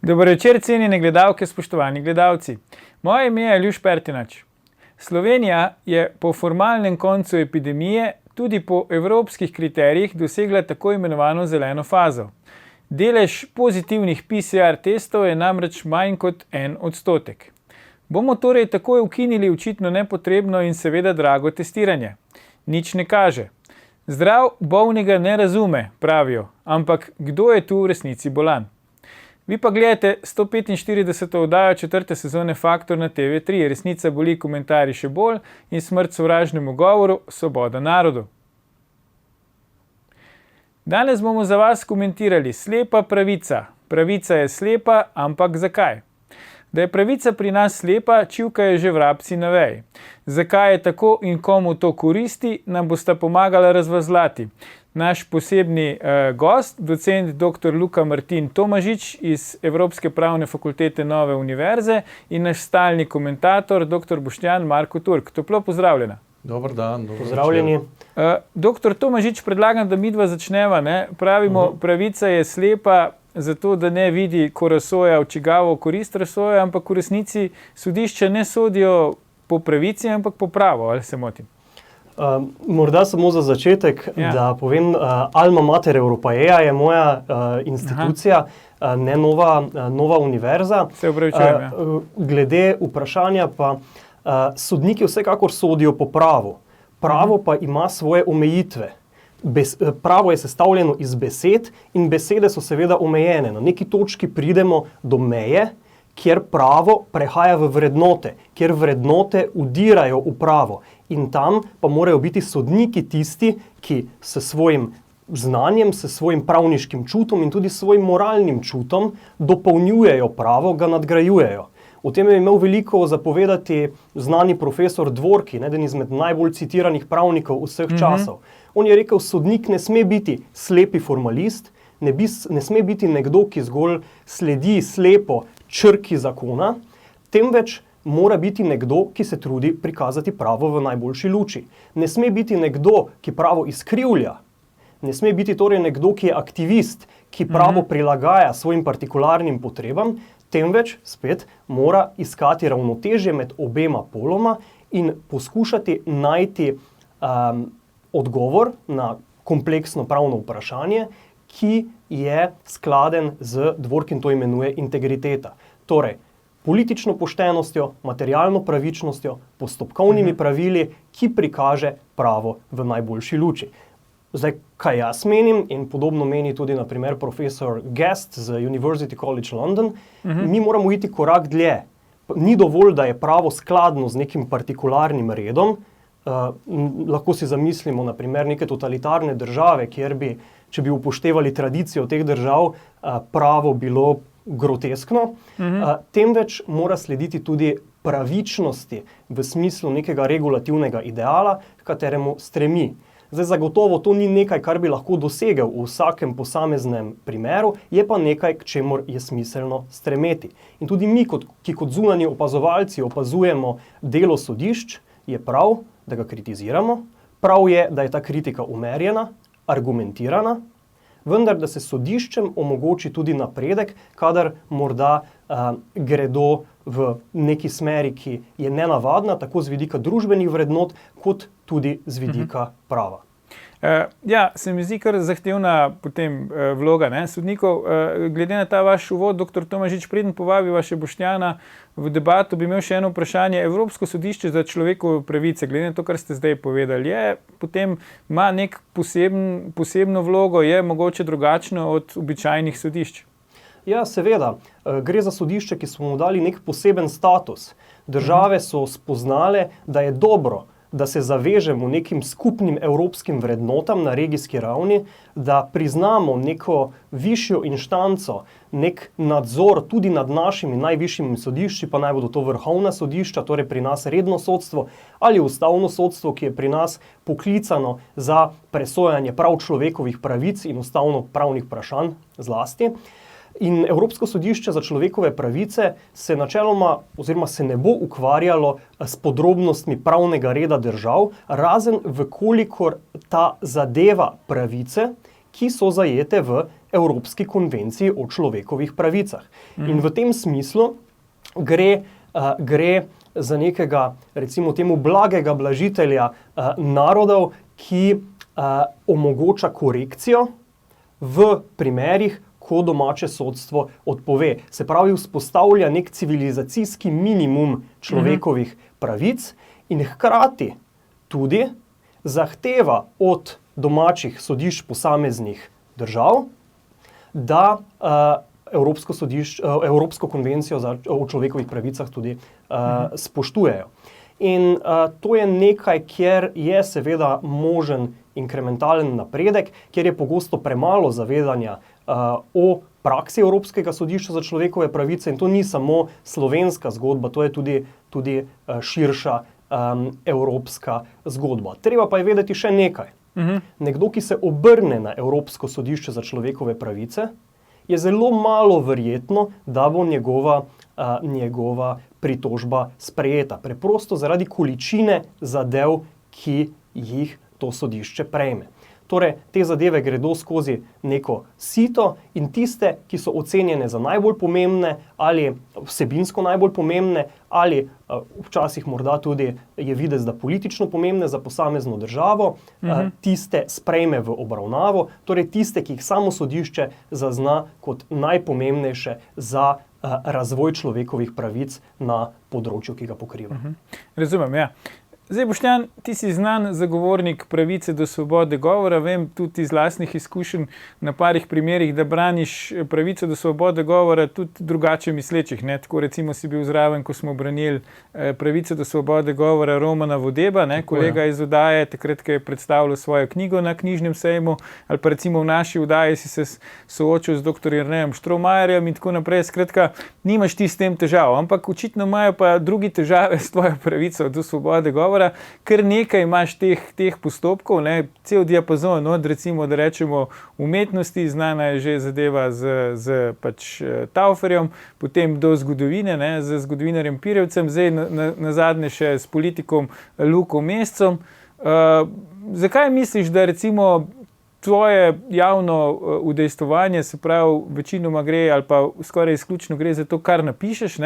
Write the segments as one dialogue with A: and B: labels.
A: Dober večer, cenjene gledalke, spoštovani gledalci. Moje ime je Aljuš Pertinač. Slovenija je po formalnem koncu epidemije tudi po evropskih kriterijih dosegla tako imenovano zeleno fazo. Delež pozitivnih PCR testov je namreč manj kot 1%. Bomo torej takoj ukinili očitno nepotrebno in seveda drago testiranje? Nič ne kaže. Zdrav bolnega ne razume, pravijo, ampak kdo je tu v resnici bolan? Vi pa gledate 145. oddajo 4. sezone Faktor na TV3. Resnica boli, komentarji še bolj in smrt sovražnemu govoru, svoboda narodu. Danes bomo za vas komentirali slepa pravica. Pravica je slepa, ampak zakaj? Da je pravica pri nas slepa, čivkajo že vrabci na veji. Zakaj je tako in komu to koristi, nam bosta pomagala razvazlati. Naš posebni gost, docent dr. Luka Martin Tomažič iz Evropske pravne fakultete Nove univerze in naš stalni komentator, dr. Boštjan Marko Turk. Toplo pozdravljena.
B: Dobar dan,
C: Pozdravljeni.
A: Dr. Tomažič, predlagam, da midva začneva. Pravimo, pravica je slepa, zato da ne vidi, ko razsoja, v čigavo korist razsoja, ampak v resnici sodišča ne sodijo po pravici, ampak po pravo, ali se motim?
C: Morda samo za začetek, da povem, Alma Mater Europaea je moja institucija, ne nova univerza.
A: Se upravičujem,
C: Glede vprašanja pa, sodniki vsekakor sodijo po pravu. Pravo pa ima svoje omejitve. Pravo je sestavljeno iz besed in besede so seveda omejene. Na neki točki pridemo do meje, kjer pravo prehaja v vrednote, kjer vrednote udirajo v pravo. In tam pa morajo biti sodniki tisti, ki s svojim znanjem, s svojim pravniškim čutom in tudi s svojim moralnim čutom dopolnjujejo pravo, ga nadgrajujejo. O tem je imel veliko zapovedati znani profesor Dvorki, eden izmed najbolj citiranih pravnikov vseh časov. On je rekel, sodnik ne sme biti slepi formalist, ne sme biti nekdo, ki zgolj sledi slepo črki zakona, temveč mora biti nekdo, ki se trudi prikazati pravo v najboljši luči. Ne sme biti nekdo, ki pravo izkrivlja. Ne sme biti torej nekdo, ki je aktivist, ki pravo prilagaja svojim partikularnim potrebam, temveč spet mora iskati ravnotežje med obema poloma in poskušati najti odgovor na kompleksno pravno vprašanje, ki je skladen z, Dvorkin to imenuje, integriteta. Torej, politično poštenostjo, materialno pravičnostjo, postopkovnimi pravili, ki prikaže pravo v najboljši luči. Zdaj, kaj jaz menim, in podobno meni tudi na primer profesor Guest z University College London, mi moramo iti korak dlje. Ni dovolj, da je pravo skladno z nekim partikularnim redom. Lahko si zamislimo na primer neke totalitarne države, kjer bi, če bi upoštevali tradicijo teh držav, pravo bilo groteskno, temveč mora slediti tudi pravičnosti v smislu nekega regulativnega ideala, k kateremu stremi. Zdaj, zagotovo to ni nekaj, kar bi lahko dosegel v vsakem posameznem primeru, je pa nekaj, k čemur je smiselno stremeti. In tudi mi, ki kot zunanji opazovalci opazujemo delo sodišč, je prav, da ga kritiziramo, prav je, da je ta kritika umerjena, argumentirana, vendar da se sodiščem omogoči tudi napredek, kadar morda gredo v neki smeri, ki je nenavadna, tako z vidika družbenih vrednot, kot tudi z vidika prava.
A: Se mi zdi kar zahtevna potem vloga sodnikov. Glede na ta vaš uvod, dr. Tomažič, preden povabiva še Boštjana v debato, bi imel še eno vprašanje. Evropsko sodišče za človekove pravice, glede na to, kar ste zdaj povedali, potem ima nek posebno vlogo, je mogoče drugačno od običajnih sodišč?
C: Ja, seveda. Gre za sodišče, ki smo mu dali nek poseben status. Države so spoznale, da je dobro, da se zavežemo nekim skupnim evropskim vrednotam na regijski ravni, da priznamo neko višjo inštanco, nek nadzor tudi nad našimi najvišjimi sodišči, pa naj bodo to vrhovna sodišča, torej pri nas redno sodstvo, ali ustavno sodstvo, ki je pri nas poklicano za presojanje prav človekovih pravic in ustavno pravnih vprašanj zlasti. In Evropsko sodišče za človekove pravice se načeloma oziroma se ne bo ukvarjalo s podrobnostmi pravnega reda držav, razen vkolikor ta zadeva pravice, ki so zajete v Evropski konvenciji o človekovih pravicah. In v tem smislu gre za nekega, recimo temu, blagega blažitelja narodov, ki omogoča korekcijo v primerih, ko domače sodstvo odpove. Se pravi, vzpostavlja nek civilizacijski minimum človekovih pravic in hkrati tudi zahteva od domačih sodišč posameznih držav, da Evropsko konvencijo o človekovih pravicah tudi spoštujejo. In to je nekaj, kjer je seveda možen inkrementalen napredek, kjer je pogosto premalo zavedanja o praksi Evropskega sodišča za človekove pravice, in to ni samo slovenska zgodba, to je tudi širša evropska zgodba. Treba pa je vedeti še nekaj. Nekdo, ki se obrne na Evropsko sodišče za človekove pravice, je zelo malo verjetno, da bo njegova pritožba sprejeta. Preprosto zaradi količine zadev, ki jih to sodišče prejme. Torej, te zadeve gredo skozi neko sito in tiste, ki so ocenjene za najbolj pomembne ali vsebinsko najbolj pomembne ali včasih morda tudi je videti, da politično pomembne za posamezno državo, tiste sprejme v obravnavo, torej tiste, ki jih samo sodišče zazna kot najpomembnejše za razvoj človekovih pravic na področju, ki ga pokriva.
A: Razumem, ja. Zdaj, Boštjan, ti si znan zagovornik pravice do svobode govora. Vem tudi iz lastnih izkušenj na parih primerih, da braniš pravico do svobode govora tudi drugače mislečih. Ne? Tako recimo si bil zraven, ko smo branili pravico do svobode govora Romana Vodeba, kolega iz oddaje, takrat, ko je predstavljal svojo knjigo na knjižnem sejmu, ali pa recimo v naši oddaji si se soočil z dr. Jernejem Štromajerjem in tako naprej. Skratka, nimaš ti s tem težav, ampak očitno imajo pa drugi težave s tvojo pravico do svobode govora. Ker nekaj imaš teh postopkov, cel diapazon, od recimo, da rečemo, umetnosti, znana je že zadeva z Tauferjem, potem do zgodovine, z zgodovinarjem Pirjevcem, zdaj na zadnje še s politikom Lukom Mescem. Zakaj misliš, da recimo tvoje javno udejstvovanje, se pravi, večinoma gre ali pa skoraj izključno gre za to, kar napišeš,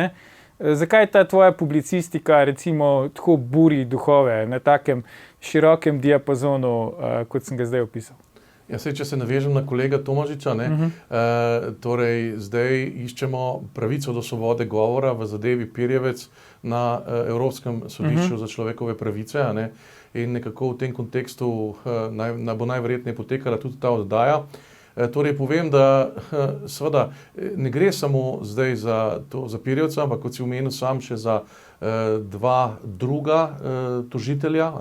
A: zakaj ta tvoja publicistika recimo tako buri duhove na takem širokem diapazonu, kot sem ga zdaj opisal?
B: Ja, če se navežem na kolega Tomažiča, torej zdaj iščemo pravico do svobode govora v zadevi Pirjevec na Evropskem sodišču za človekove pravice, in nekako v tem kontekstu bo najverjetneje potekala tudi ta oddaja. Torej povem, da seveda ne gre samo zdaj za Pirjevca, ampak kot si omenil sam še za dva druga tožitelja.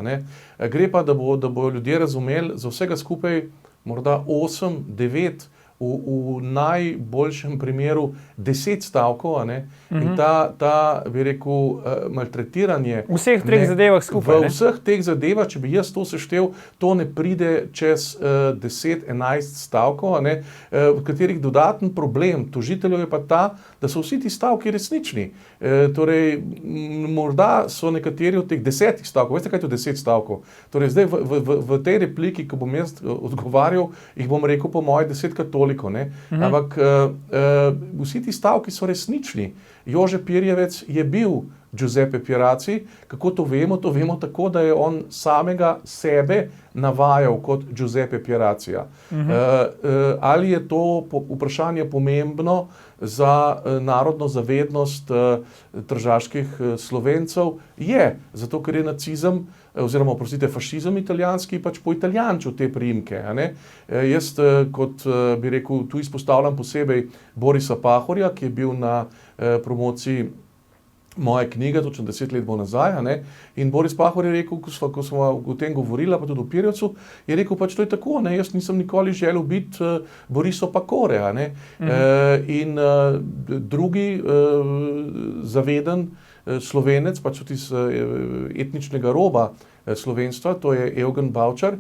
B: Gre pa, da bo ljudje razumeli za vsega skupaj morda 8, 9, v najboljšem primeru 10 stavkov, in ta, bi rekel, maltretiranje
A: v vseh treh zadevah skupaj.
B: V vseh teh zadevah, če bi jaz to seštel, to ne pride čez 10-11 stavkov, v katerih dodaten problem tožiteljev je pa ta, da so vsi ti stavki resnični. Torej, morda so nekateri od teh 10 stavkov, veste, kaj je to 10 stavkov? Torej, zdaj v tej repliki, ko bom jaz odgovarjal, jih bom rekel po moje 10krat toliko, ampak vsi ti stavki so resnični. Jože Pirjevec je bil Giuseppe Pirazzi. Kako to vemo? To vemo tako, da je on samega sebe navajal kot Giuseppe Pirazzija. Ali je to vprašanje pomembno za narodno zavednost tržaških Slovencev? Je, zato ker je nacizem, oziroma, oprostite, fašizem italijanski pač poitalijančil te priimke. Jaz, kot bi rekel, tu izpostavljam posebej Borisa Pahorja, ki je bil na promociji moje knjige, točno 10 let bo nazaj, in Boris Pahor je rekel, ko smo o tem govorili, pa tudi o Pirjevcu, je rekel, pač to je tako, jaz nisem nikoli želel biti Boriso Pahore, in drugi zaveden Slovenec, pač tudi iz etničnega roba slovenstva, to je Eugen Bavčar,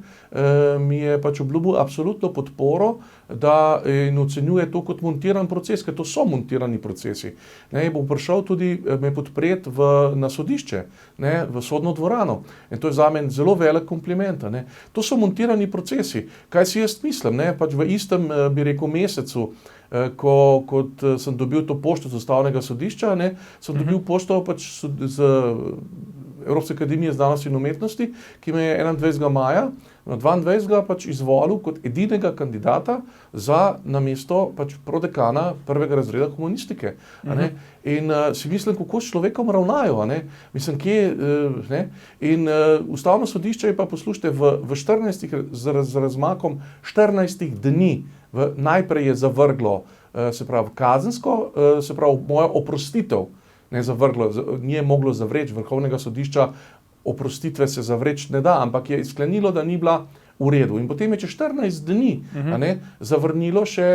B: mi je pač obljubil absolutno podporo, da in ocenjuje to kot montiran proces, ker to so montirani procesi. Ne, bo prišel tudi me podpreti na sodišče, ne, v sodno dvorano. In to je za men zelo velik kompliment. Ne. To so montirani procesi. Kaj si jaz mislim? Ne? Pač v istem, bi rekel, mesecu, kot sem dobil to pošto z Ustavnega sodišča, ne, sem dobil pošto pač z Evropske akademije znanosti in umetnosti, ki me je 21. maja na 22. pač izvolil kot edinega kandidata za namesto pač prodekana prvega razreda humanistike. Ne? In si mislim, kako s človekom ravnajo. Ne? Mislim, kje, ne? In Ustavno sodišče je pa, poslušajte, v 14, z razmakom 14 dni najprej je zavrglo, se pravi kazensko, se pravi mojo oprostitev, ne zavrglo, ni moglo zavreči Vrhovnega sodišča, oprostitve se zavreči ne da, ampak je sklenilo, da ni bila v redu. In potem je čez 14 dni zavrnilo še,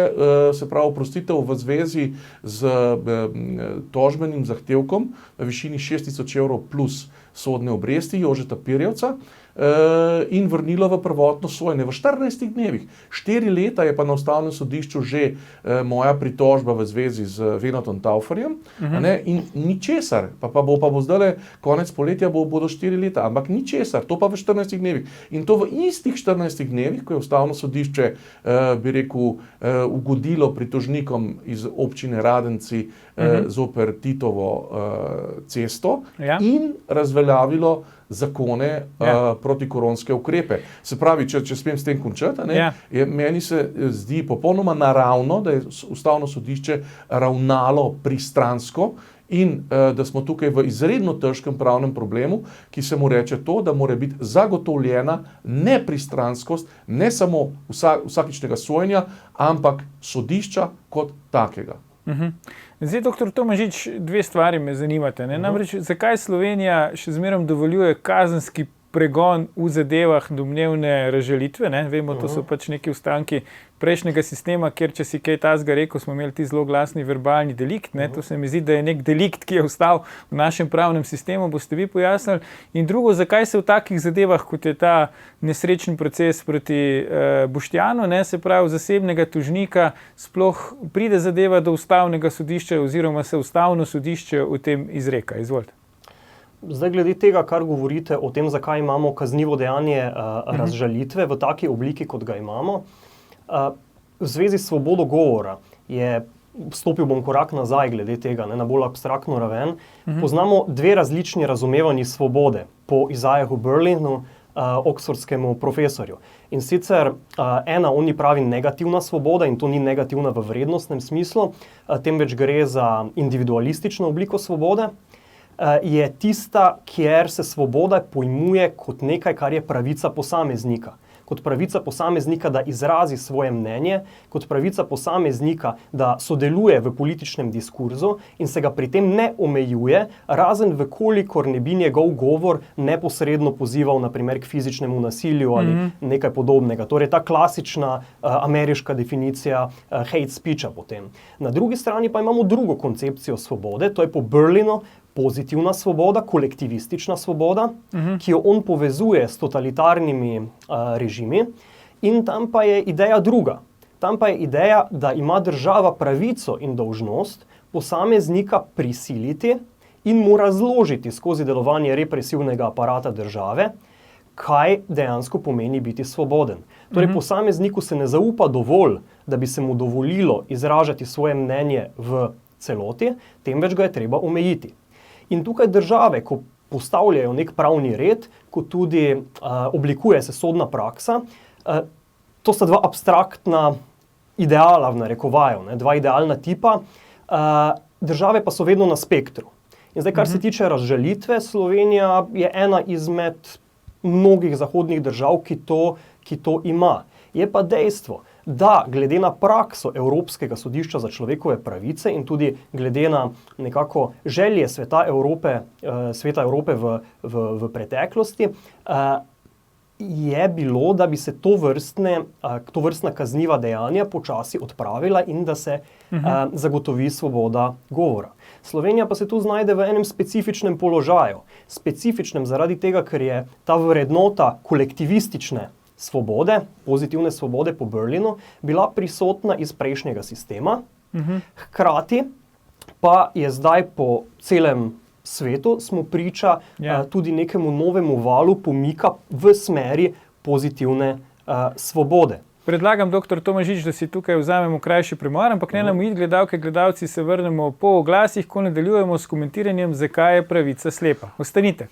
B: se pravi, oprostitev v zvezi z tožbenim zahtevkom v višini 6.000 evrov plus sodne obresti Jožeta Pirjevca in vrnilo v prvotno sojenje v 14 dnevih. 4 leta je pa na Ustavnem sodišču že moja pritožba v zvezi z Venotom Tauferjem, in ničesar, pa bo zdaj konec poletja, bodo 4 leta, ampak ničesar, to pa v 14 dnevih. In to v istih 14 dnevih, ko je Ustavno sodišče, bi rekel, ugodilo pritožnikom iz občine Radenci zoper Titovo cesto in razveljavilo zakone protikoronske ukrepe. Se pravi, če smem s tem končati, meni se zdi popolnoma naravno, da je Ustavno sodišče ravnalo pristransko in da smo tukaj v izredno težkem pravnem problemu, ki se mu reče to, da mora biti zagotovljena nepristranskost ne samo vsakičnega sojenja, ampak sodišča kot takega.
A: Zdaj, doktor Tomažič, dve stvari me zanimate. Namreč, zakaj Slovenija še zmeraj dovoljuje kazenski pregon v zadevah domnevne razžalitve? Vemo, to so pač neki ostanki prejšnjega sistema, kjer če si kaj tazga rekel, smo imeli ti zelo glasni verbalni delikt. To se mi zdi, da je nek delikt, ki je ostal v našem pravnem sistemu, boste vi pojasnili. In drugo, zakaj se v takih zadevah, kot je ta nesrečen proces proti Boštjanu, se pravi zasebnega tožnika, sploh pride zadeva do Ustavnega sodišča oziroma se Ustavno sodišče o tem izreka. Izvolite.
C: Zdaj, glede tega, kar govorite o tem, zakaj imamo kaznivo dejanje razžalitve v taki obliki, kot ga imamo, v zvezi s svobodo govora vstopil bom korak nazaj glede tega, na bolj abstraktno raven. Poznamo dve različni razumevanji svobode po Isaiahu Berlinu, oxfordskemu profesorju. In sicer ena, oni pravi negativna svoboda, in to ni negativna v vrednostnem smislu, temveč gre za individualistično obliko svobode, je tista, kjer se svoboda pojmuje kot nekaj, kar je pravica posameznika. Kot pravica posameznika, da izrazi svoje mnenje, kot pravica posameznika, da sodeluje v političnem diskurzu in se ga pri tem ne omejuje, razen vkolikor ne bi njegov govor neposredno pozival naprimer k fizičnemu nasilju ali nekaj podobnega. Torej ta klasična ameriška definicija hate speecha potem. Na drugi strani pa imamo drugo koncepcijo svobode, to je po Berlinu pozitivna svoboda, kolektivistična svoboda, ki jo on povezuje s totalitarnimi režimi, in tam pa je ideja druga. Tam pa je ideja, da ima država pravico in dolžnost posameznika prisiliti in mu razložiti skozi delovanje represivnega aparata države, kaj dejansko pomeni biti svoboden. Torej, posamezniku se ne zaupa dovolj, da bi se mu dovolilo izražati svoje mnenje v celoti, temveč ga je treba omejiti. In tukaj države, ko postavljajo nek pravni red, ko tudi oblikuje se sodna praksa, to sta dva abstraktna ideala v narekovaju, dva idealna tipa, države pa so vedno na spektru. In zdaj, kar se tiče razžalitve, Slovenija je ena izmed mnogih zahodnih držav, ki to ima. Je pa dejstvo, da glede na prakso Evropskega sodišča za človekove pravice in tudi glede na nekako želje sveta Evrope v preteklosti, je bilo, da bi se tovrstna kazniva dejanja počasi odpravila in da se zagotovi svoboda govora. Slovenija pa se tu znajde v enem specifičnem položaju. Specifičnem zaradi tega, ker je ta vrednota kolektivistične svobode, pozitivne svobode po Berlinu, bila prisotna iz prejšnjega sistema. Hkrati pa je zdaj po celem svetu smo priča tudi nekemu novemu valu pomika v smeri pozitivne svobode.
A: Predlagam, dr. Tomažič, da si tukaj vzamemo krajši premor, ampak ne nam iti, gledalke, gledalci, se vrnemo po oglasih, ko nadaljujemo s komentiranjem, zakaj je pravica slepa. Ostanite.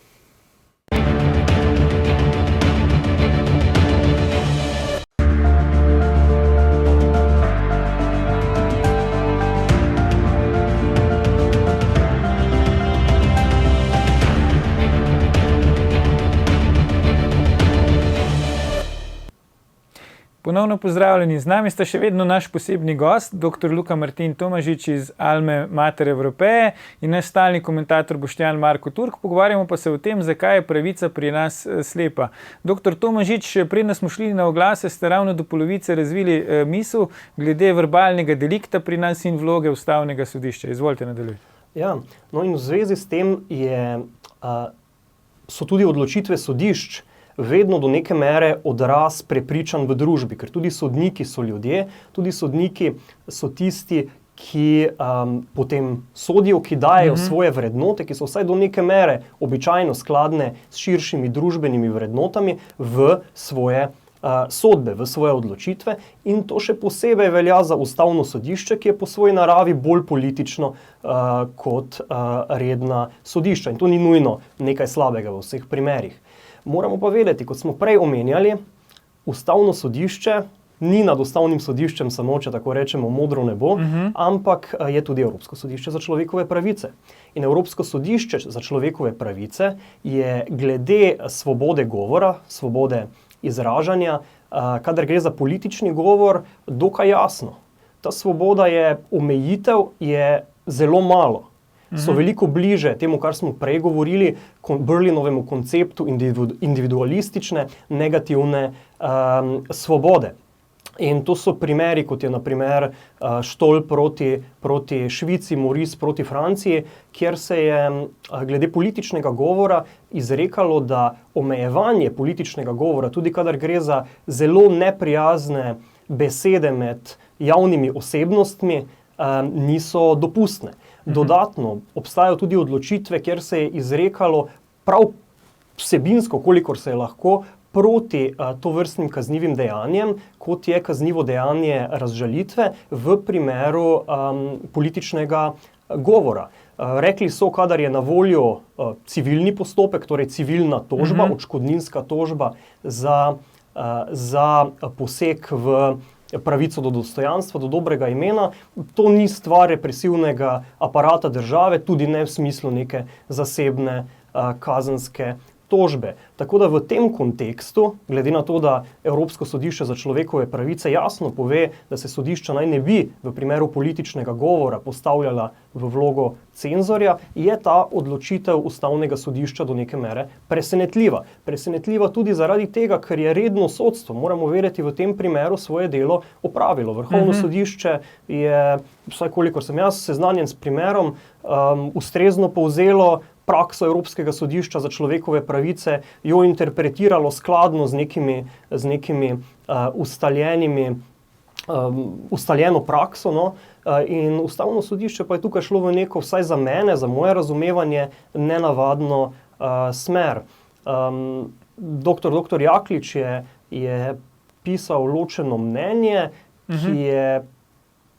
A: Ponovno pozdravljeni. Z nami sta še vedno naš posebni gost, dr. Luka Martin Tomažič iz Alme Mater Europeje in naš stalni komentator Boštjan Marko Turk. Pogovarjamo pa se o tem, zakaj je pravica pri nas slepa. Dr. Tomažič, preden smo šli na oglase, ste ravno do polovice razvili misel glede verbalnega delikta pri nas in vloge Ustavnega sodišča. Izvolite, nadaljujte.
C: Ja, no in v zvezi s tem so tudi odločitve sodišč vedno do neke mere odraz prepričanj v družbi, ker tudi sodniki so ljudje, tudi sodniki so tisti, ki potem sodijo, ki dajejo svoje vrednote, ki so vsaj do neke mere običajno skladne s širšimi družbenimi vrednotami v svoje sodbe, v svoje odločitve, in to še posebej velja za Ustavno sodišče, ki je po svoji naravi bolj politično kot redna sodišča. In to ni nujno nekaj slabega v vseh primerih. Moramo pa vedeti, kot smo prej omenjali, Ustavno sodišče ni nad Ustavnim sodiščem samo, če tako rečemo, modro nebo, ampak je tudi Evropsko sodišče za človekove pravice. In Evropsko sodišče za človekove pravice je glede svobode govora, svobode izražanja, kadar gre za politični govor, dokaj jasno. Ta svoboda je omejitev, je zelo malo. So veliko bliže temu, kar smo prej govorili, Berlinovemu konceptu individualistične, negativne svobode. In to so primeri, kot je na primer Štol proti Švici, Moris proti Franciji, kjer se je glede političnega govora izrekalo, da omejevanje političnega govora, tudi kadar gre za zelo neprijazne besede med javnimi osebnostmi, niso dopustne. Dodatno obstajajo tudi odločitve, kjer se je izrekalo prav vsebinsko, kolikor se je lahko, proti tovrstnim kaznivim dejanjem, kot je kaznivo dejanje razžalitve v primeru političnega govora. Rekli so, kadar je na voljo civilni postopek, torej civilna tožba, odškodninska tožba za poseg v pravico do dostojanstva, do dobrega imena, to ni stvar represivnega aparata države, tudi ne v smislu neke zasebne kazenske tožbe. Tako da v tem kontekstu, glede na to, da Evropsko sodišče za človekove pravice jasno pove, da se sodišča naj ne bi v primeru političnega govora postavljala v vlogo cenzorja, je ta odločitev Ustavnega sodišča do neke mere presenetljiva. Presenetljiva tudi zaradi tega, ker je redno sodstvo, moramo verjeti, v tem primeru svoje delo opravilo. Vrhovno sodišče je, vsaj kolikor sem jaz seznanjen s primerom, ustrezno povzelo prakso Evropskega sodišča za človekove pravice, jo interpretiralo skladno z nekimi ustaljeno prakso, no? In Ustavno sodišče pa je tukaj šlo v neko, vsaj za mene, za moje razumevanje, nenavadno smer. Dr. Jaklič je pisal ločeno mnenje, ki je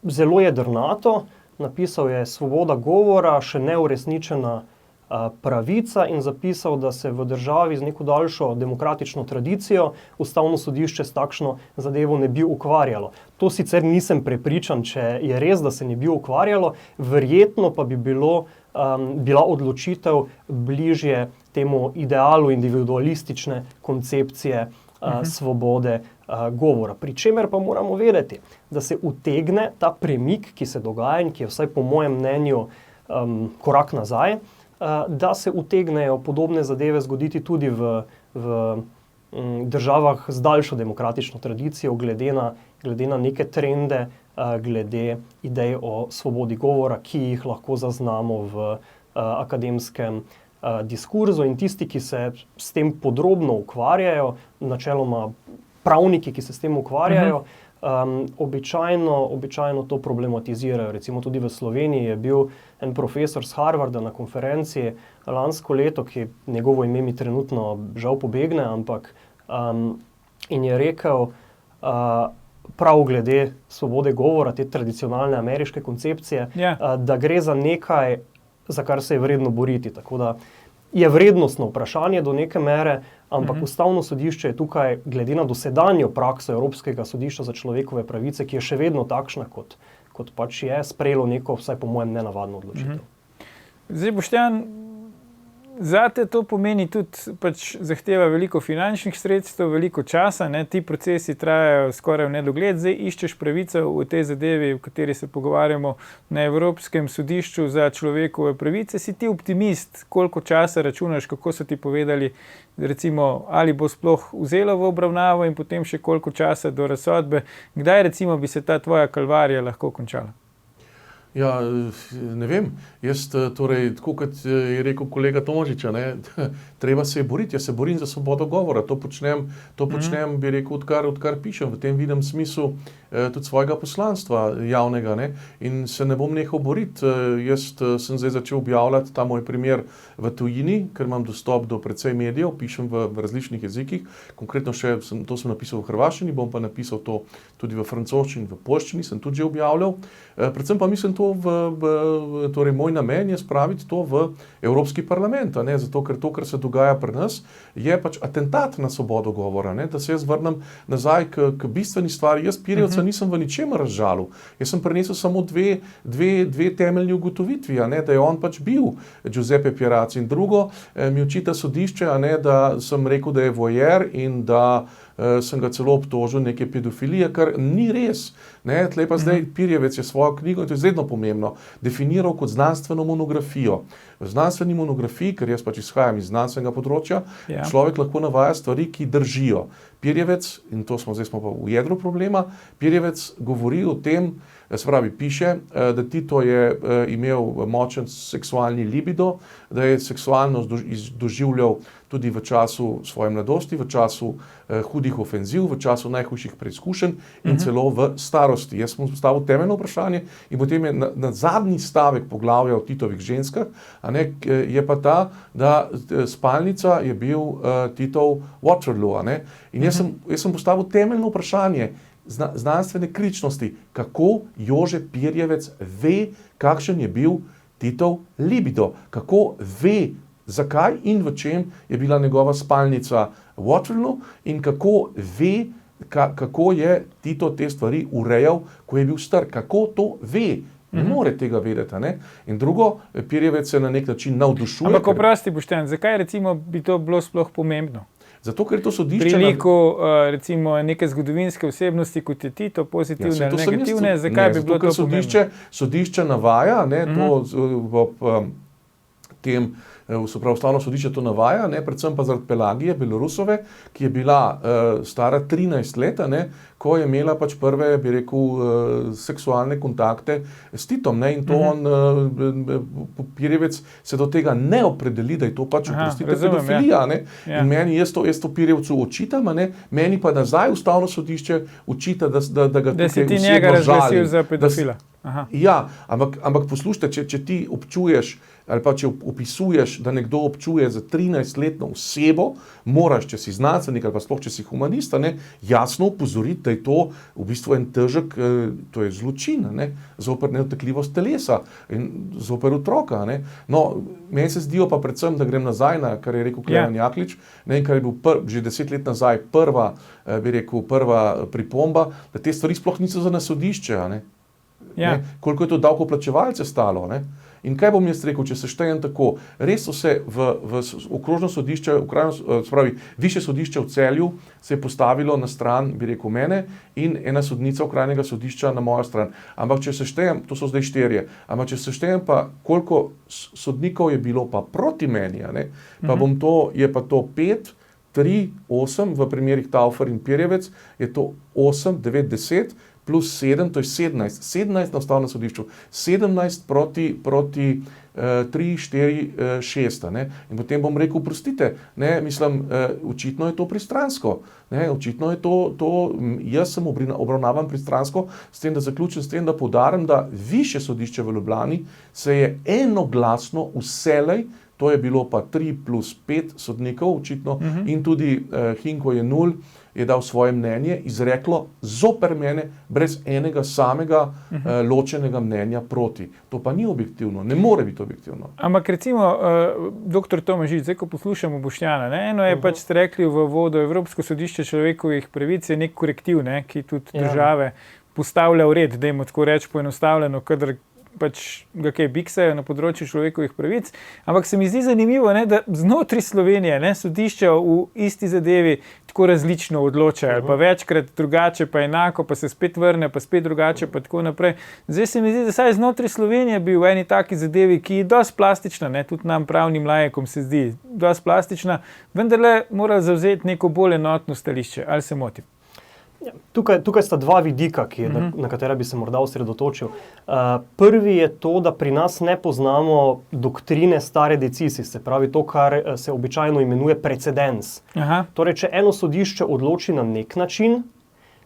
C: zelo jedrnato, napisal je svoboda govora, še neuresničena pravica, in zapisal, da se v državi z neko daljšo demokratično tradicijo Ustavno sodišče s takšno zadevo ne bi ukvarjalo. To sicer nisem prepričan, če je res, da se ne bi ukvarjalo, verjetno pa bi bila odločitev bližje temu idealu individualistične koncepcije svobode govora. Pri čemer pa moramo vedeti, da se utegne ta premik, ki se dogaja in ki je vsaj po mojem mnenju korak nazaj, da se utegnejo podobne zadeve zgoditi tudi v državah z daljšo demokratično tradicijo, glede na neke trende, glede idej o svobodi govora, ki jih lahko zaznamo v akademskem diskurzu, in tisti, ki se s tem podrobno ukvarjajo, načeloma pravniki, ki se s tem ukvarjajo, običajno to problematizirajo. Recimo tudi v Sloveniji je bil en profesor z Harvarda na konferenci lansko leto, ki njegovo ime mi trenutno žal pobegne, ampak in je rekel, prav glede svobode govora, te tradicionalne ameriške koncepcije, da gre za nekaj, za kar se je vredno boriti. Tako da je vrednostno vprašanje do neke mere, ampak Ustavno sodišče je tukaj, glede na dosedanjo prakso Evropskega sodišča za človekove pravice, ki je še vedno takšna, kot pač je, sprejelo neko, vsaj po mojem, nenavadno odločitev.
A: Zdaj, Boštjan, zate to pomeni tudi, pač zahteva veliko finančnih sredstev, veliko časa, ne? Ti procesi trajajo skoraj v nedogled. Zdaj iščeš pravico v tej zadevi, v kateri se pogovarjamo na Evropskem sodišču za človekove pravice. Si ti optimist, koliko časa računaš, kako so ti povedali, recimo, ali bo sploh vzelo v obravnavo in potem še koliko časa do razsodbe? Kdaj recimo bi se ta tvoja kalvarija lahko končala?
B: Ja, ne vem. Jaz, torej, tako kot je rekel kolega Tomažiča, ne, treba se je boriti. Jaz se borim za svobodo govora. To počnem, bi rekel, odkar pišem, v tem videm smislu tudi svojega poslanstva javnega, ne, in se ne bom nehal boriti. Jaz sem zdaj začel objavljati ta moj primer v tujini, ker imam dostop do precej medijev, pišem v različnih jezikih. Konkretno to sem napisal v hrvaščini, bom pa napisal to tudi v francoščini, v poljščini, sem tudi že objavljal. Predvsem pa mislim torej moj namen je spraviti to v Evropski parlament, ne, zato ker to, kar se dogaja pri nas, je pač atentat na svobodo govora, ne, da se jaz vrnem nazaj k bistveni stvari. Jaz Pirjevca nisem v ničemer razžalil. Jaz sem prinesel samo dve temeljni ugotovitvi, ne, da je on pač bil Giuseppe Pierazzi, in drugo mi očita sodišče, ne, da sem rekel, da je vojer in da sem ga celo obtožil neke pedofilije, kar ni res. Ne, tle pa zdaj Pirjevec je svojo knjigo, in to je izredno pomembno, definiral kot znanstveno monografijo. V znanstveni monografiji, ker jaz pač izhajam iz znanstvenega področja, človek lahko navaja stvari, ki držijo. Pirjevec, in zdaj smo pa v jedru problema, Pirjevec govori o tem, se pravi, piše, da Tito je imel močen seksualni libido, da je seksualnost doživljal tudi v času svoje mladosti, v času hudih ofenziv, v času najhujših preizkušenj in celo v starosti. Jaz sem postavil temeljno vprašanje in potem je na zadnji stavek poglavja o Titovih ženskah, je pa ta, da spalnica je bil Titov Waterloo. In jaz sem postavil temeljno vprašanje znanstvene kritičnosti, kako Jože Pirjevec ve, kakšen je bil Titov libido, kako ve, zakaj in v čem je bila njegova spalnica Waterloo in kako ve, kako je Tito te stvari urejal, ko je bil star, kako to ve. Ne more tega vedeti. In drugo, Pirjevec se na nek način navdušuje.
A: Ampak oprosti, Boštjan, zakaj recimo bi to bilo sploh pomembno?
B: Zato, ker to sodišče...
A: Pri liku recimo neke zgodovinske osebnosti, kot je Tito, pozitivne ali negativne, zakaj bi bilo to pomembno?
B: Sodišče navaja, to tem, Ustavno sodišče to navaja, predvsem pa zaradi Pelagije, Belorusove, ki je bila stara 13 let, ko je imela pač prve, bi rekel, seksualne kontakte s Titom. In to Pirjevec se do tega ne opredeli, da je to pač, oprostite, pedofilija. In meni, jaz to Pirjevcu očitam, meni pa nazaj Ustavno sodišče očita, da ga
A: da si ti njega razglasil za pedofila.
B: Ja, ampak poslušajte, če ti občuješ ali pa če opisuješ, da nekdo občuje za 13-letno osebo, moraš, če si znanstvenik ali pa sploh, če si humanist, jasno opozoriti, da je to v bistvu en težek, to je zločin, zoper nedotakljivost telesa in zoper otroka. No, meni se zdijo pa predvsem, da grem nazaj na, kar je rekel Klemen Jaklič, kar je bil že 10 let nazaj prva pripomba, da te stvari sploh niso za nas sodišče. Koliko je to davkoplačevalce stalo. In kaj bom jaz rekel, če se štejem tako, res so se v okrožno sodišče, višje sodišče v Celju se je postavilo na stran, bi rekel, mene in ena sodnica okrajnega sodišča na mojo stran. Ampak če se štejem, to so zdaj 4, ampak če se štejem pa, koliko sodnikov je bilo pa proti meni, pa je pa to 5, 3, 8, v primerih Taufer in Pirjevec je to 8, 9, 10, plus 7, to je 17. 17 na ustavnem sodišču, 17 proti 3, 4, 6. Ne? In potem bom rekel, prostite, ne? Mislim, očitno je to pristransko. Ne? Očitno je to, jaz sem obravnavan pristransko, s tem, da zaključim, s tem, da poudarim, da Višje sodišče v Ljubljani se je enoglasno vselej, to je bilo pa 3 plus 5 sodnikov očitno, in tudi Hinko je 0, je dal svoje mnenje, izreklo zoper mene, brez enega samega ločenega mnenja proti. To pa ni objektivno, ne more biti objektivno.
A: Ampak recimo, dr. Tomažič, zdaj ko poslušamo Boštjana, ne, eno je pač ste rekli v vodo Evropsko sodišče človekovih pravic je nek korektiv, ne, ki tudi države postavlja v red, dajmo tako reči poenostavljeno, kadar pač ga kaj biksajo na področju človekovih pravic, ampak se mi zdi zanimivo, ne, da znotraj Slovenije, ne, sodišča v isti zadevi tako različno odločajo, pa večkrat drugače, pa enako, pa se spet vrne, pa spet drugače, pa tako naprej. Zdaj se mi zdi, da saj znotraj Slovenije bi v eni taki zadevi, ki je dosti plastična, ne, tudi nam pravnim lajekom se zdi dosti plastična, vendarle mora zavzeti neko bolj enotno stališče, ali se motim?
C: Tukaj sta dva vidika, na katera bi se morda osredotočil. Prvi je to, da pri nas ne poznamo doktrine stare decisis, se pravi to, kar se običajno imenuje precedens. Torej, če eno sodišče odloči na nek način,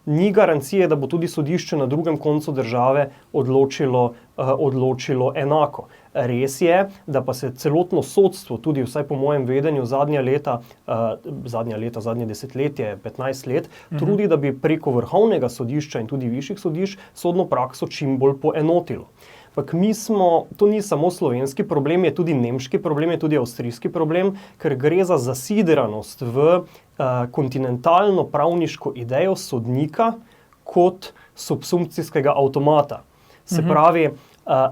C: ni garancije, da bo tudi sodišče na drugem koncu države odločilo enako. Res je, da pa se celotno sodstvo, tudi vsaj po mojem vedenju zadnje desetletje, 15 let, trudi, da bi preko Vrhovnega sodišča in tudi višjih sodišč sodno prakso čim bolj poenotilo. Ampak to ni samo slovenski problem, je tudi nemški problem, je tudi avstrijski problem, ker gre za zasidranost v kontinentalno pravniško idejo sodnika kot subsumpcijskega avtomata. Se pravi,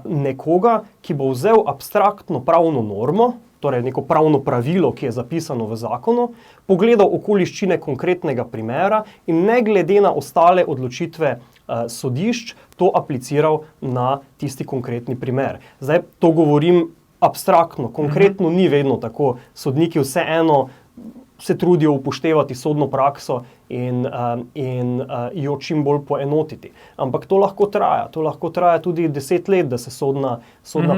C: nekoga, ki bo vzel abstraktno pravno normo, torej neko pravno pravilo, ki je zapisano v zakonu, pogledal okoliščine konkretnega primera in ne glede na ostale odločitve sodišč, to apliciral na tisti konkretni primer. Zdaj, to govorim abstraktno, konkretno ni vedno tako. Sodniki vseeno se trudijo upoštevati sodno prakso in jo čim bolj poenotiti. Ampak to lahko traja tudi 10 let, da se sodna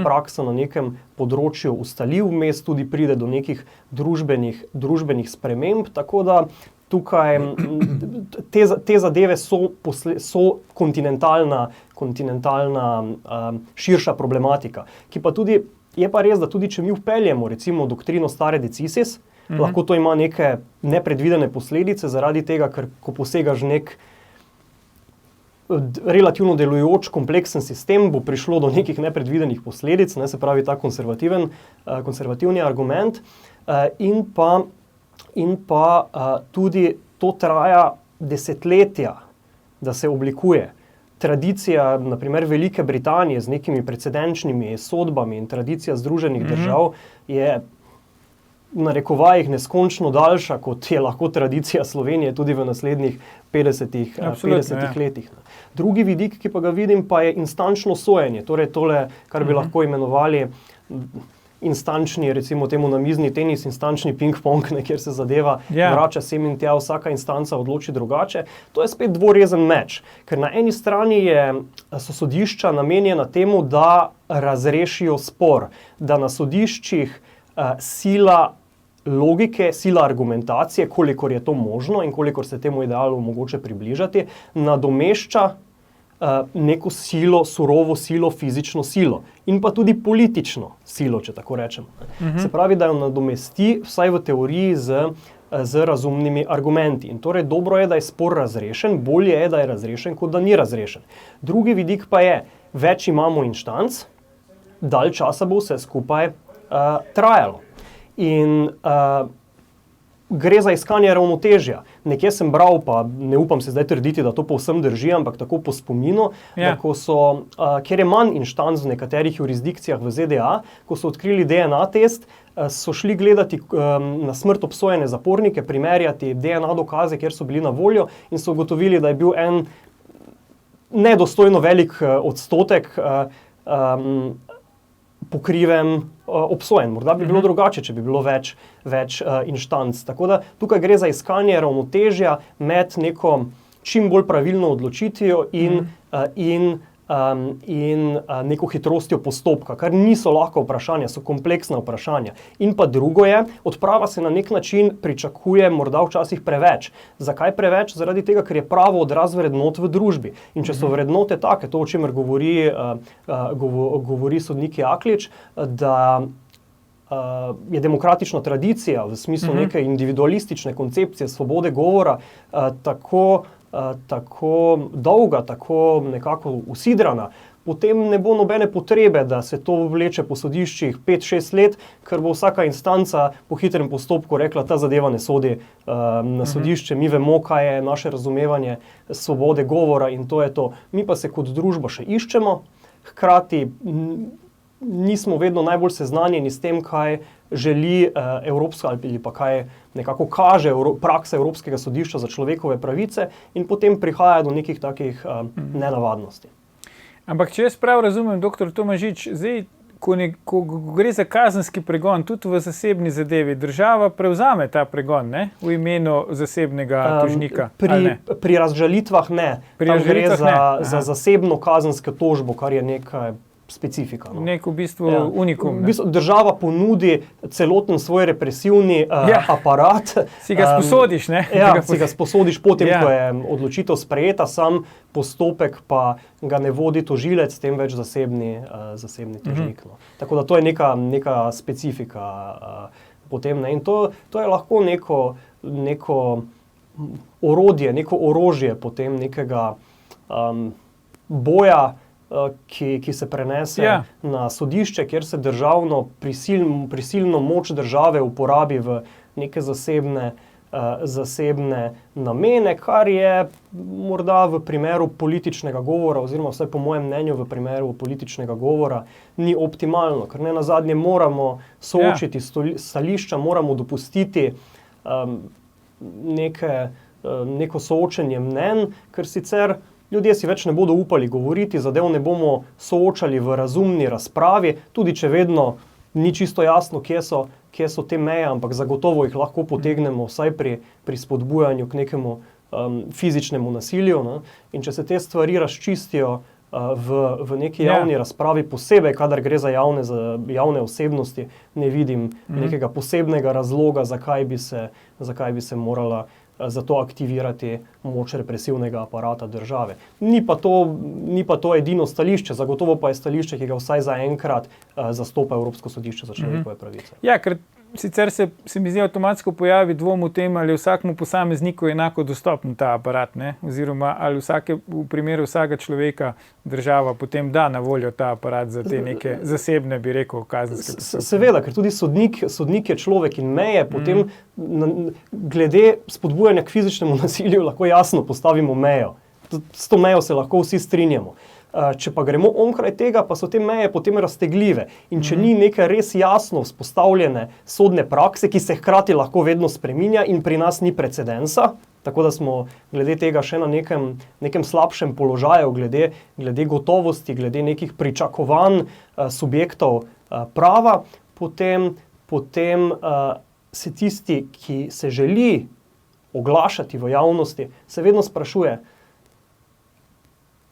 C: praksa na nekem področju ustali, vmes tudi pride do nekih družbenih sprememb, tako da tukaj te zadeve so kontinentalna širša problematika, ki pa tudi, je pa res, da tudi če mi vpeljemo recimo doktrino stare decisis, lahko to ima neke nepredvidene posledice zaradi tega, ker ko posegaš nek relativno delujoč kompleksen sistem, bo prišlo do nekih nepredvidenih posledic, se pravi ta konservativni argument, in pa tudi to traja desetletja, da se oblikuje. Tradicija, na primer Velike Britanije z nekimi precedenčnimi sodbami in tradicija Združenih držav je v narekovajih neskončno daljša, kot je lahko tradicija Slovenije tudi v naslednjih 50 letih. Drugi vidik, ki pa ga vidim, pa je instančno sojenje, torej tole, kar bi lahko imenovali instančni, recimo temu namizni tenis, instančni ping-pong, kjer se zadeva vrača sem in tja, vsaka instanca odloči drugače. To je spet dvorezen meč, ker na eni strani so sodišča namenjena temu, da razrešijo spor, da na sodiščih sila logike, sila argumentacije, kolikor je to možno in kolikor se temu idealu mogoče približati, nadomešča neko silo, surovo silo, fizično silo in pa tudi politično silo, če tako rečemo. Se pravi, da jo nadomesti vsaj v teoriji z razumnimi argumenti. In torej dobro je, da je spor razrešen, bolje je, da je razrešen, kot da ni razrešen. Drugi vidik pa je, več imamo inštanc, dalj časa bo vse skupaj trajalo. In gre za iskanje ravnotežja. Nekje sem bral, pa ne upam se zdaj trditi, da to povsem drži, ampak tako po spominu, da kjer je manj inštanc v nekaterih jurisdikcijah v ZDA, ko so odkrili DNA test, so šli gledati na smrt obsojene zapornike, primerjati DNA dokaze, kjer so bili na voljo in so ugotovili, da je bil en nedostojno velik odstotek pokrivem obsojen. Morda bi bilo drugače, če bi bilo več inštanc. Tako da tukaj gre za iskanje ravnotežja med neko čim bolj pravilno odločitvijo in neko hitrostjo postopka, kar niso lahko vprašanja, so kompleksna vprašanja. In pa drugo je, odprava se na nek način pričakuje morda včasih preveč. Zakaj preveč? Zaradi tega, ker je pravo odraz vrednot v družbi. In če so vrednote take, to o čemer govori sodnik Jaklič, da je demokratična tradicija v smislu neke individualistične koncepcije svobode govora tako dolga, tako nekako usidrana, potem ne bo nobene potrebe, da se to vleče po sodiščih 5-6 let, ker bo vsaka instanca po hitrem postopku rekla, ta zadeva ne sodi na sodišče, mi vemo, kaj je naše razumevanje svobode govora in to je to. Mi pa se kot družba še iščemo, hkrati nismo vedno najbolj seznanjeni s tem, kaj želi Evropska ali pa kaj nekako kaže praksa Evropskega sodišča za človekove pravice in potem prihaja do nekih takih nenavadnosti.
A: Ampak če jaz prav razumem, dr. Tomažič, zdaj, ko gre za kazenski pregon, tudi v zasebni zadevi, država prevzame ta pregon, ne? V imenu zasebnega tožnika, ali ne?
C: Pri razžalitvah ne. Tam gre za zasebno kazensko tožbo, kar je nekaj specifika. No.
A: Nek v bistvu unikum.
C: V bistvu država ponudi celoten svoj represivni aparat.
A: Si ga sposodiš, ne?
C: Si ga sposodiš potem, ko je odločitev sprejeta, sam postopek pa ga ne vodi tožilec, temveč zasebni tožnik. No. Tako da to je neka specifika potem. Ne? In to je lahko neko orodje, neko orožje potem nekega boja, ki se prenese na sodišče, kjer se prisilno moč države uporabi v neke zasebne namene, kar je morda v primeru političnega govora, oziroma vsaj po mojem mnenju v primeru političnega govora, ni optimalno, ker ne nazadnje moramo soočiti stališča, moramo dopustiti neko soočenje mnenj, ker sicer ljudje si več ne bodo upali govoriti, zadev ne bomo soočali v razumni razpravi, tudi če vedno ni čisto jasno, kje so te meje, ampak zagotovo jih lahko potegnemo vsaj pri spodbujanju k nekemu fizičnemu nasilju. Ne? In če se te stvari razčistijo v neki javni razpravi, posebej, kadar gre za javne osebnosti, ne vidim nekega posebnega razloga, zakaj bi se morala za to aktivirati moč represivnega aparata države. Ni pa to edino stališče, zagotovo pa je stališče, ki ga vsaj zaenkrat zastopa Evropsko sodišče za človekove pravice.
A: Ja, ker sicer se mi zdi avtomatsko pojavi dvom v tem, ali vsakmu posamezniku enako dostopen ta aparat, ne? Oziroma ali v primeru vsakega človeka država potem da na voljo ta aparat za te neke zasebne, bi rekel, kazenske postopke.
C: Seveda, ker tudi sodnik je človek in meje, potem glede spodbujanja k fizičnemu nasilju lahko jasno postavimo mejo. S to mejo se lahko vsi strinjamo. Če pa gremo onkraj tega, pa so te meje potem raztegljive. In če ni neke res jasno vzpostavljene sodne prakse, ki se hkrati lahko vedno spreminja in pri nas ni precedensa, tako da smo glede tega še na nekem slabšem položaju, glede gotovosti, glede nekih pričakovanj subjektov prava, potem se tisti, ki se želi oglašati v javnosti, se vedno sprašuje,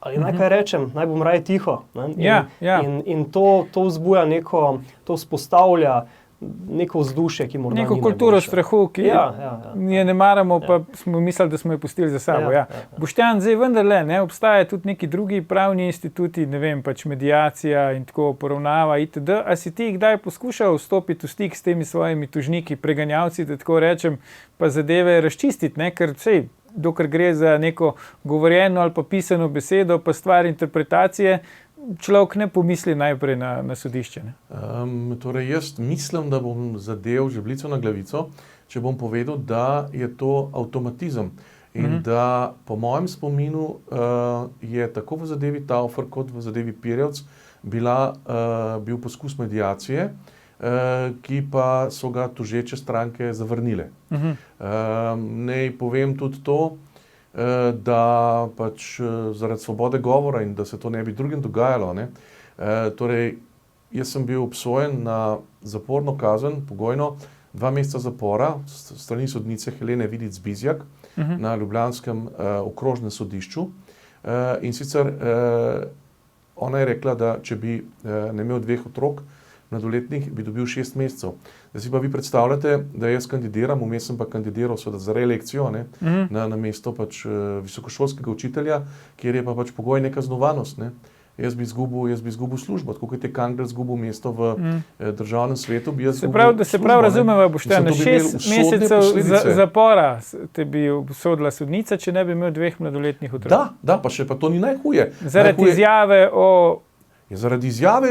C: ali naj kaj rečem, naj bom raje tiho. In to vzbuja to vzpostavlja neko vzdušje, ki morda
A: neko kulturo strahu, ki je ne maramo, pa smo mislili, da smo jo pustili za sabo. Boštjan, zdaj vendarle, obstaja tudi neki drugi pravni instituti, ne vem, pač mediacija in tako poravnava itd. A si ti kdaj poskušal vstopiti v stik s temi svojimi tožniki, preganjavci, da tako rečem, pa zadeve razčistiti, ne? Ker dokler gre za neko govorjeno ali pa pisano besedo, pa stvar interpretacije, človek ne pomisli najprej na sodišče.
B: Torej, jaz mislim, da bom zadev žebljico na glavico, če bom povedal, da je to avtomatizem. In da po mojem spominu je tako v zadevi Taufer kot v zadevi Pirjevc bil poskus mediacije, ki pa so ga tožeče stranke zavrnile. Naj povem tudi to, da pač zaradi svobode govora in da se to ne bi drugim dogajalo, torej jaz sem bil obsojen na zaporno kazen, pogojno, 2 meseca zapora, strani sodnice Helene Vidic Bizjak na ljubljanskem okrožnem sodišču. In sicer ona je rekla, da če bi ne imel 2 otrok mladoletnih, bi dobil 6 mesecev. Zdaj si pa vi predstavljate, da jaz kandidiram, vmes sem pa kandidiral za reelekcijo, na mesto pač visokošolskega učitelja, kjer je pa pač pogoj nekaznovanost. Jaz bi izgubil službo, tako kot je Kangler izgubil mesto v državnem svetu.
A: Se pravi razumeva, Boštjan, 6 mesecev zapora te bi obsodila sodnica, če ne bi imel 2 mladoletnih otrok.
B: Da, pa še pa to ni najhuje.
A: Zaradi izjave o...
B: Zaradi izjave,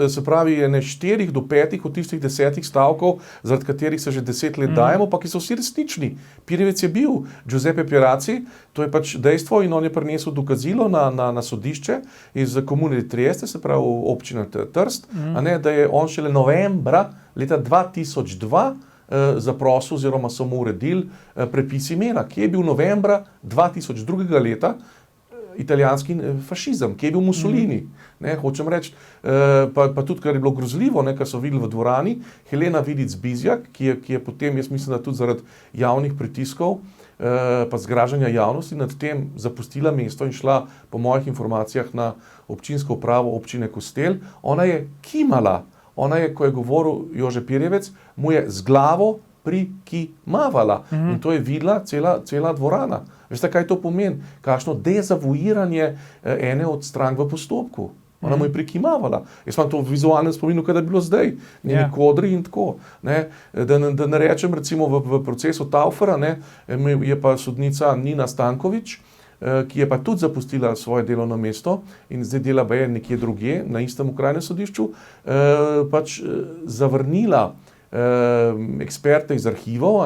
B: se pravi, 4 do 5 od tistih 10 stavkov, zaradi katerih se že 10 let dajemo, pa ki so vsi resnični. Pirjevec je bil, Giuseppe Pirazzi, to je pač dejstvo in on je prinesel dokazilo na sodišče iz komune Trieste, se pravi občina Trst, da je on šele novembra leta 2002 zaprosil oziroma so mu uredili prepis imena, ki je bil novembra 2002 leta, italijanski fašizem, ki je bil Mussolini. Hočem reči, pa tudi, kar je bilo grozljivo, kar so videli v dvorani, Helena Vidic Bizjak, ki je potem, jaz mislim, da tudi zaradi javnih pritiskov, pa zgražanja javnosti nad tem zapustila mesto in šla, po mojih informacijah, na občinsko upravo občine Kostel. Ona je kimala, ko je govoril Jože Pirjevec, mu je z glavo prikimavala. In to je videla cela dvorana. Veste, kaj to pomeni? Kakšno dezavuiranje ene od strank v postopku. Ona mu je prikimavala. Jaz imam to v vizualnem spominu, kaj da je bilo zdaj. Njeni kodri in tako. Da ne rečem, recimo v procesu Taufera, je pa sodnica Nina Stanković, ki je pa tudi zapustila svoje delovno mesto in zdaj dela baje nekje drugje, na istem okrajnem sodišču, pač zavrnila eksperte iz arhivov,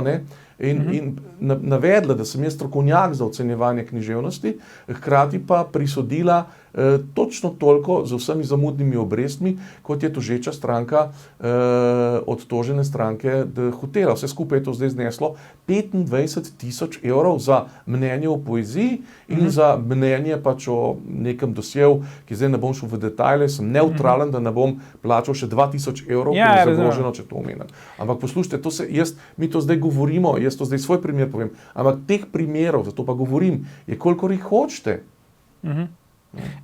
B: in navedla, da sem jaz strokovnjak za ocenjevanje književnosti, hkrati pa prisodila točno toliko z vsemi zamudnimi obrestmi, kot je tožeča stranka od tožene stranke hotela. Vse skupaj je to zdaj zneslo 25.000 evrov za mnenje o poeziji in za mnenje pač o nekem dosjeju, ki zdaj ne bom šel v detajle, sem neutralen, da ne bom plačal še 2.000 evrov, ker je zagroženo, če to omenim. Ampak poslušajte, mi to zdaj govorimo, jaz to zdaj svoj primer povem, ampak teh primerov, zato pa govorim, je kolikor jih hočete.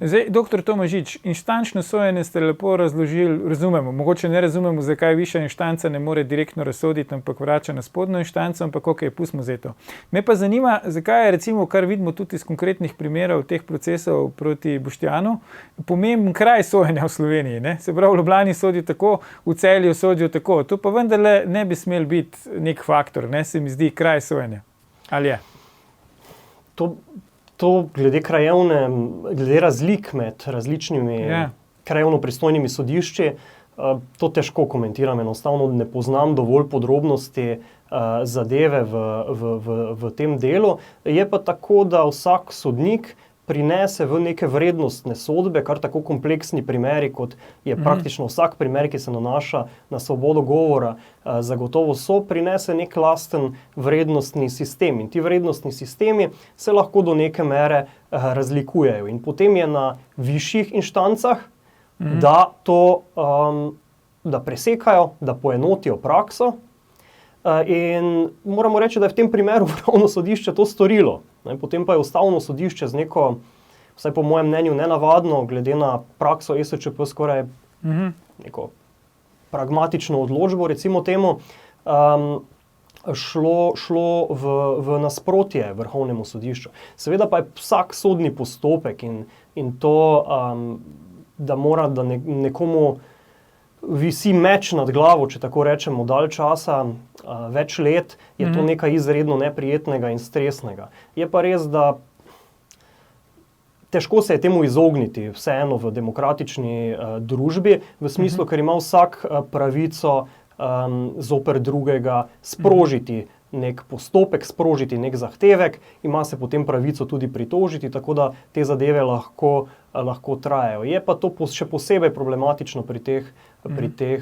A: Zdaj, doktor Tomažič, inštančno sojenje ste lepo razložili, razumemo, mogoče ne razumemo, zakaj višja inštanca ne more direktno razsoditi, ampak vrača na spodnjo inštanco, ampak ok, pustimo zdaj to. Me pa zanima, zakaj je recimo, kar vidimo tudi iz konkretnih primerov teh procesov proti Boštjanu, pomemben kraj sojenja v Sloveniji, ne? Se pravi, v Ljubljani sodijo tako, v Celju sodijo tako, to pa vendarle ne bi smel biti nek faktor, ne, se mi zdi, kraj sojenja. Ali je?
C: To glede razlik med različnimi krajevno pristojnimi sodišči, to težko komentiram, enostavno ne poznam dovolj podrobnosti zadeve v tem delu. Je pa tako, da vsak sodnik prinese v neke vrednostne sodbe, kar tako kompleksni primeri, kot je praktično vsak primer, ki se nanaša na svobodo govora, zagotovo prinese nek lasten vrednostni sistem. In ti vrednostni sistemi se lahko do neke mere razlikujejo. In potem je na višjih inštancah, da presekajo, da poenotijo prakso. In moramo reči, da je v tem primeru Vrhovno sodišče to storilo. Potem pa je Ustavno sodišče z neko, vsaj po mojem mnenju, nenavadno, glede na prakso ESČP skoraj neko pragmatično odločbo, recimo temu, šlo v nasprotje Vrhovnemu sodišču. Seveda pa je vsak sodni postopek in to, da mora, da nekomu visi meč nad glavo, če tako rečemo, dalj časa, več let, je to nekaj izredno neprijetnega in stresnega. Je pa res, da težko se je temu izogniti, vseeno v demokratični družbi, v smislu, ker ima vsak pravico zoper drugega sprožiti nek postopek, sprožiti nek zahtevek, ima se potem pravico tudi pritožiti, tako da te zadeve lahko trajajo. Je pa to še posebej problematično pri teh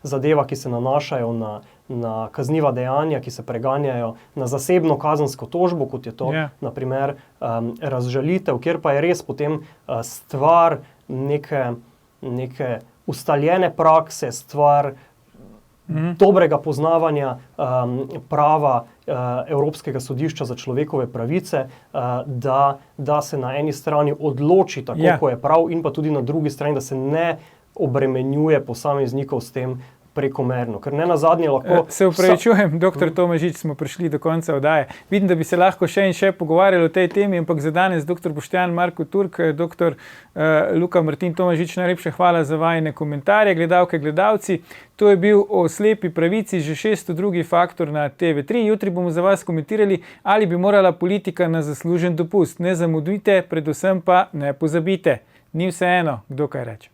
C: zadevah, ki se nanašajo na kazniva dejanja, ki se preganjajo na zasebno kazensko tožbo, kot je to na primer razžalitev, kjer pa je res potem stvar neke ustaljene prakse, stvar dobrega poznavanja prava Evropskega sodišča za človekove pravice, da se na eni strani odloči tako, ko je prav, in pa tudi na drugi strani, da se ne obremenjuje posameznikov s tem prekomerno. Ker ne nazadnje lahko...
A: Se upravičujem, dr. Tomažič, smo prišli do konca oddaje. Vidim, da bi se lahko še in še pogovarjali o tej temi, ampak za danes dr. Boštjan Marko Turk, dr. Luka Martin Tomažič, najlepša hvala za vajine komentarje, gledalke, gledalci. To je bil o slepi pravici, že 602. Faktor na TV3. Jutri bomo za vas komentirali, ali bi morala politika na zaslužen dopust. Ne zamudite, predvsem pa ne pozabite. Ni vseeno, kdo kaj reče.